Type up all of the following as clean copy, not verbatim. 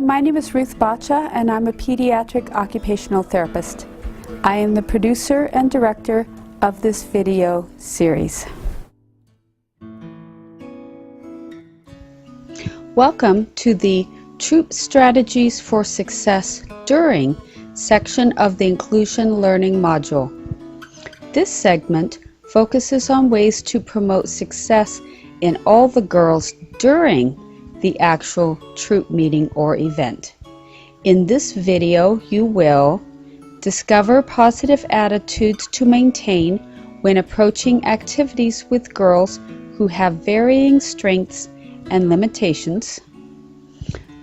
my name is Ruth Bacha, and I'm a pediatric occupational therapist. I am the producer and director of this video series. Welcome to the Troop Strategies for Success During section of the Inclusion Learning module. This segment focuses on ways to promote success in all the girls during the actual troop meeting or event. In this video, you will discover positive attitudes to maintain when approaching activities with girls who have varying strengths and limitations,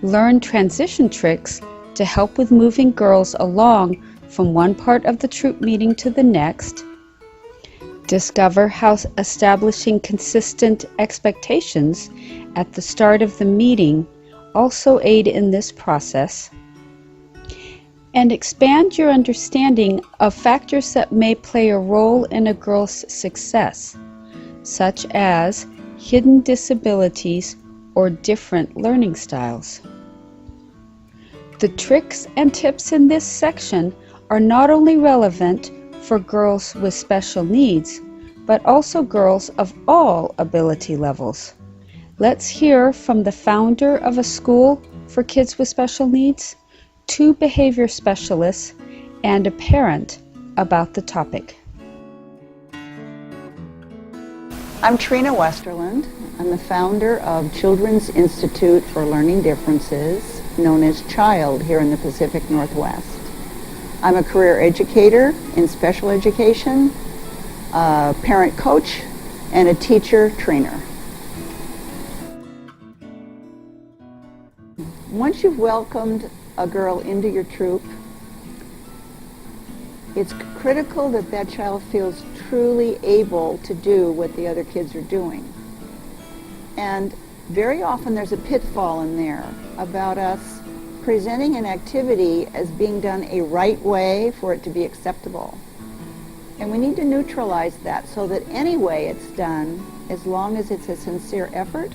learn transition tricks to help with moving girls along from one part of the troop meeting to the next, discover how establishing consistent expectations at the start of the meeting also aid in this process, and expand your understanding of factors that may play a role in a girl's success, such as hidden disabilities or different learning styles. The tricks and tips in this section are not only relevant for girls with special needs, but also girls of all ability levels. Let's hear from the founder of a school for kids with special needs, 2 behavior specialists, and a parent about the topic. I'm Trina Westerlund. I'm the founder of Children's Institute for Learning Differences, known as CHILD, here in the Pacific Northwest. I'm a career educator in special education, a parent coach, and a teacher trainer. Once you've welcomed a girl into your troop, it's critical that that child feels truly able to do what the other kids are doing. And very often there's a pitfall in there about us presenting an activity as being done a right way for it to be acceptable. And we need to neutralize that so that any way it's done, as long as it's a sincere effort,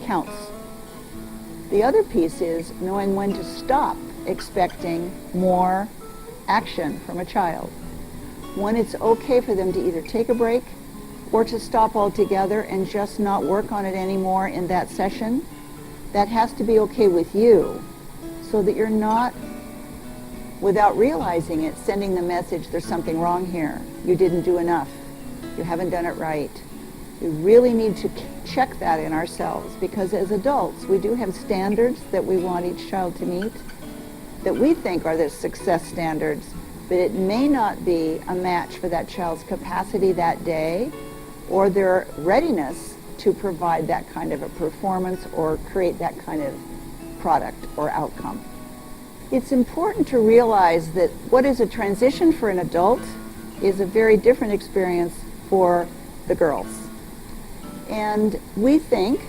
counts. The other piece is knowing when to stop expecting more action from a child. When it's okay for them to either take a break or to stop altogether and just not work on it anymore in that session, that has to be okay with you, so that you're not, without realizing it, sending the message, there's something wrong here. You didn't do enough. You haven't done it right. We really need to check that in ourselves, because as adults, we do have standards that we want each child to meet, that we think are the success standards, but it may not be a match for that child's capacity that day or their readiness to provide that kind of a performance or create that kind of product or outcome. It's important to realize that what is a transition for an adult is a very different experience for the girls. And we think,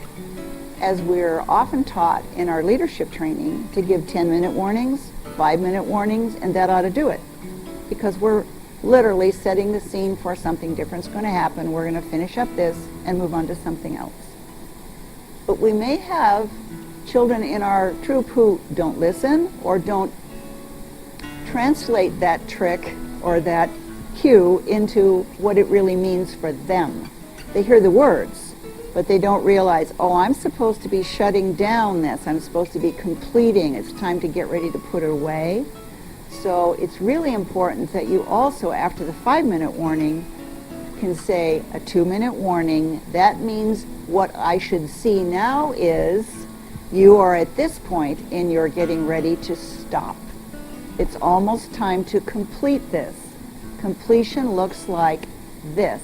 as we're often taught in our leadership training, to give 10-minute warnings, 5-minute warnings, and that ought to do it. Because we're literally setting the scene for something different's going to happen. We're going to finish up this and move on to something else. But we may have children in our troop who don't listen or don't translate that trick or that cue into what it really means for them. They hear the words, but they don't realize, oh, I'm supposed to be shutting down this. I'm supposed to be completing. It's time to get ready to put it away. So it's really important that you also, after the 5-minute warning, can say a 2-minute warning. That means what I should see now is you are at this point in your getting ready to stop. It's almost time to complete this. Completion looks like this.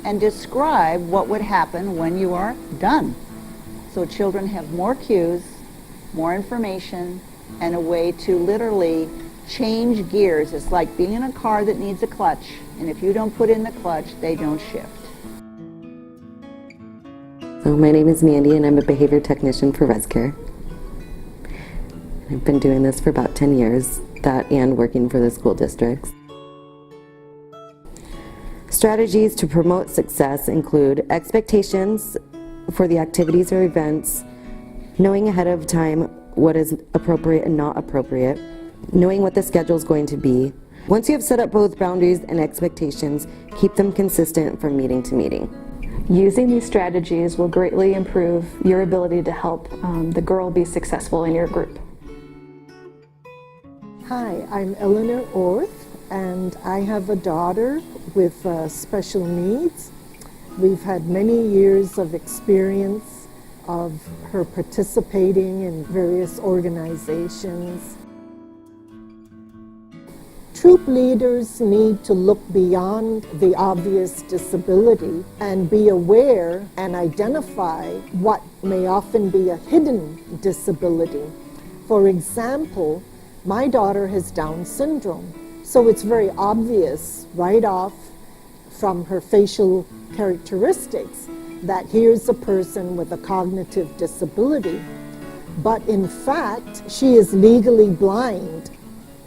And describe what would happen when you are done. So children have more cues, more information, and a way to literally change gears. It's like being in a car that needs a clutch, and if you don't put in the clutch, they don't shift. So my name is Mandy, and I'm a behavior technician for ResCare. I've been doing this for about 10 years, that and working for the school districts. Strategies to promote success include expectations for the activities or events, knowing ahead of time what is appropriate and not appropriate, knowing what the schedule is going to be. Once you have set up both boundaries and expectations, keep them consistent from meeting to meeting. Using these strategies will greatly improve your ability to help the girl be successful in your group. Hi, I'm Eleanor Orth, and I have a daughter with special needs. We've had many years of experience of her participating in various organizations. Troop leaders need to look beyond the obvious disability and be aware and identify what may often be a hidden disability. For example, my daughter has Down syndrome, so it's very obvious right off from her facial characteristics that here's a person with a cognitive disability. But in fact, she is legally blind.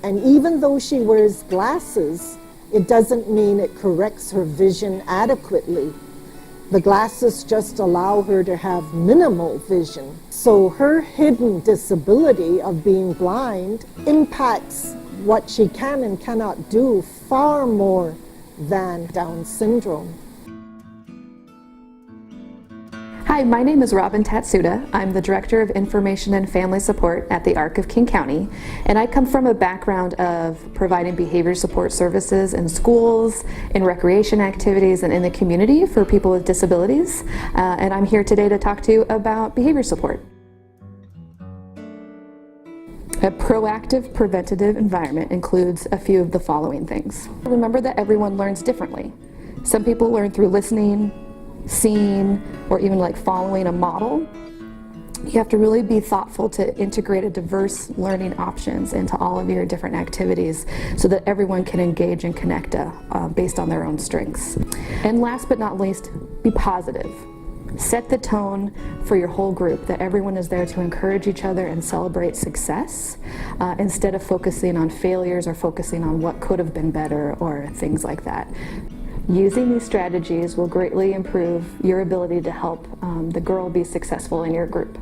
And even though she wears glasses, it doesn't mean it corrects her vision adequately. The glasses just allow her to have minimal vision. So her hidden disability of being blind impacts what she can and cannot do far more than Down syndrome. Hi, my name is Robin Tatsuda. I'm the Director of Information and Family Support at the ARC of King County, and I come from a background of providing behavior support services in schools, in recreation activities, and in the community for people with disabilities. And I'm here today to talk to you about behavior support. A proactive, preventative environment includes a few of the following things. Remember that everyone learns differently. Some people learn through listening, seeing, or even like following a model. You have to really be thoughtful to integrate a diverse learning options into all of your different activities so that everyone can engage and connect based on their own strengths. And last but not least, be positive. Set the tone for your whole group that everyone is there to encourage each other and celebrate success instead of focusing on failures or focusing on what could have been better or things like that. Using these strategies will greatly improve your ability to help the girl be successful in your group.